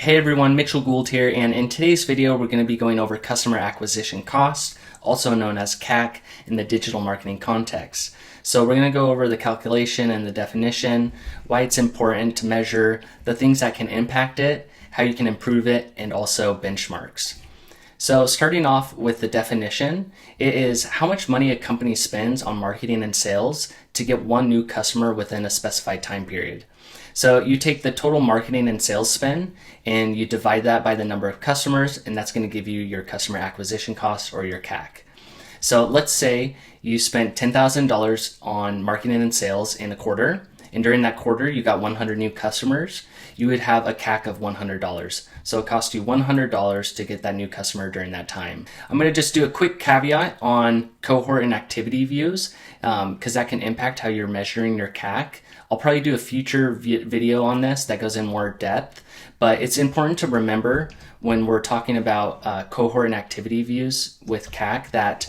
Hey everyone, Mitchell Gould here, and in today's video we're going to be going over customer acquisition cost, also known as CAC, in the digital marketing context. So we're going to go over the calculation and the definition, why it's important to measure, the things that can impact it, how you can improve it, and also benchmarks. So starting off with the definition, it is how much money a company spends on marketing and sales to get one new customer within a specified time period. So you take the total marketing and sales spend and you divide that by the number of customers, and that's going to give you your customer acquisition cost or your CAC. So let's say you spent $10,000 on marketing and sales in a quarter, and during that quarter you got 100 new customers. You would have a CAC of $100. So it costs you $100 to get that new customer during that time. I'm going to just do a quick caveat on cohort and activity views because that can impact how you're measuring your CAC. I'll probably do a future video on this that goes in more depth, but it's important to remember when we're talking about cohort and activity views with CAC that,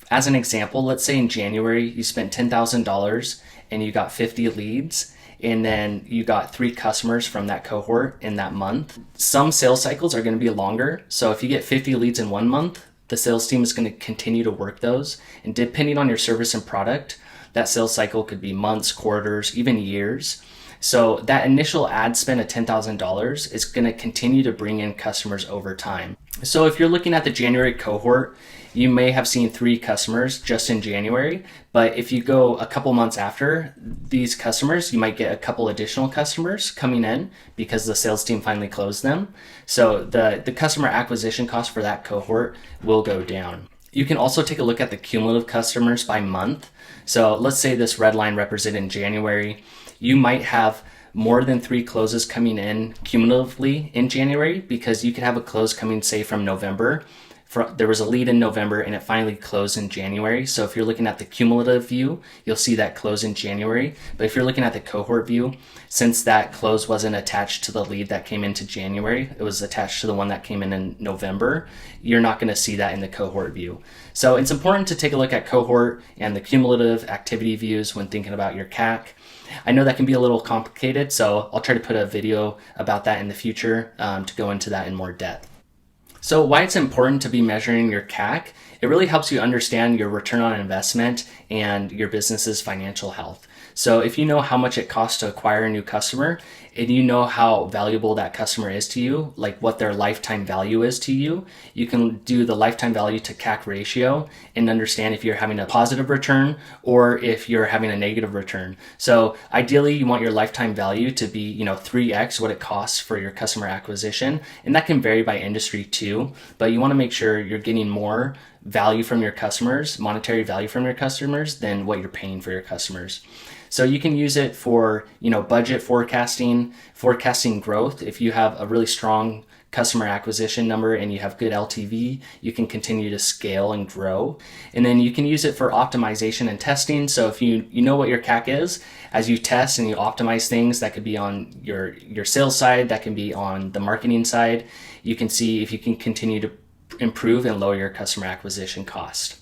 as an example, let's say in January you spent $10,000 and you got 50 leads, and then you got 3 customers from that cohort in that month. Some sales cycles are going to be longer, so if you get 50 leads in 1 month, the sales team is going to continue to work those, and depending on your service and product, that sales cycle could be months, quarters, even years. So that initial ad spend of $10,000 is going to continue to bring in customers over time. So if you're looking at the January cohort, you may have seen 3 customers just in January, but if you go a couple months after these customers, you might get a couple additional customers coming in because the sales team finally closed them. So the customer acquisition cost for that cohort will go down. You can also take a look at the cumulative customers by month. So let's say this red line represented in January. You might have more than 3 closes coming in cumulatively in January because you could have a close coming, say, from November. There was a lead in November and it finally closed in January. So if you're looking at the cumulative view, you'll see that close in January. But if you're looking at the cohort view, since that close wasn't attached to the lead that came into January, it was attached to the one that came in November, you're not going to see that in the cohort view. So it's important to take a look at cohort and the cumulative activity views when thinking about your CAC. I know that can be a little complicated, so I'll try to put a video about that in the future to go into that in more depth. So why it's important to be measuring your CAC, it really helps you understand your return on investment and your business's financial health. So if you know how much it costs to acquire a new customer and you know how valuable that customer is to you, like what their lifetime value is to you, you can do the lifetime value to CAC ratio and understand if you're having a positive return or if you're having a negative return. So ideally you want your lifetime value to be, 3x what it costs for your customer acquisition. And that can vary by industry too, but you want to make sure you're getting more value from your customers, monetary value from your customers, than what you're paying for your customers. So you can use it for, budget forecasting growth. If you have a really strong customer acquisition number and you have good LTV, you can continue to scale and grow. And then you can use it for optimization and testing. So if you know what your CAC is, as you test and you optimize things, that could be on your sales side, that can be on the marketing side, you can see if you can continue to improve and lower your customer acquisition cost.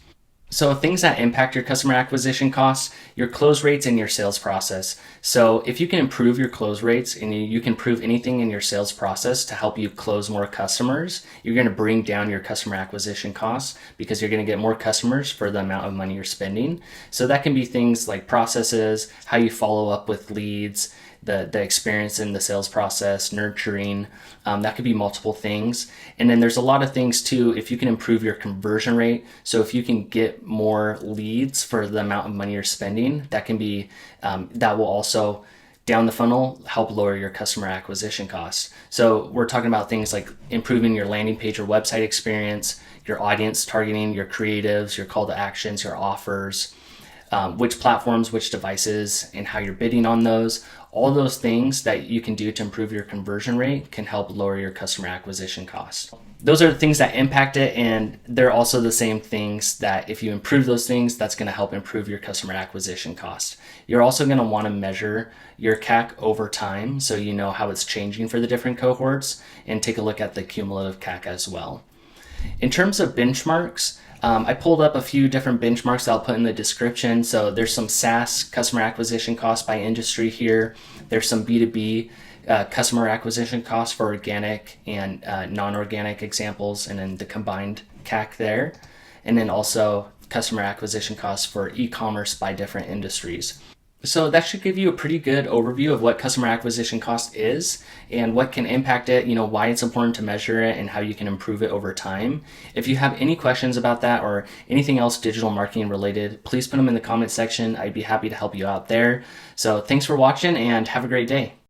So things that impact your customer acquisition costs, your close rates and your sales process. So if you can improve your close rates and you can improve anything in your sales process to help you close more customers, you're going to bring down your customer acquisition costs because you're going to get more customers for the amount of money you're spending. So that can be things like processes, how you follow up with leads, the experience in the sales process, nurturing, that could be multiple things. And then there's a lot of things too, if you can improve your conversion rate. So if you can get more leads for the amount of money you're spending, that can be, that will also down the funnel help lower your customer acquisition costs. So we're talking about things like improving your landing page or website experience, your audience targeting, your creatives, your call to actions, your offers, which platforms, which devices, and how you're bidding on those. All those things that you can do to improve your conversion rate can help lower your customer acquisition cost. Those are the things that impact it, and they're also the same things that if you improve those things, that's going to help improve your customer acquisition cost. You're also going to want to measure your CAC over time so you know how it's changing for the different cohorts, and take a look at the cumulative CAC as well. In terms of benchmarks, I pulled up a few different benchmarks that I'll put in the description. So there's some SaaS customer acquisition costs by industry here. There's some B2B customer acquisition costs for organic and non-organic examples, and then the combined CAC there. And then also customer acquisition costs for e-commerce by different industries. So that should give you a pretty good overview of what customer acquisition cost is and what can impact it, why it's important to measure it and how you can improve it over time. If you have any questions about that or anything else digital marketing related, please put them in the comment section. I'd be happy to help you out there. So thanks for watching and have a great day.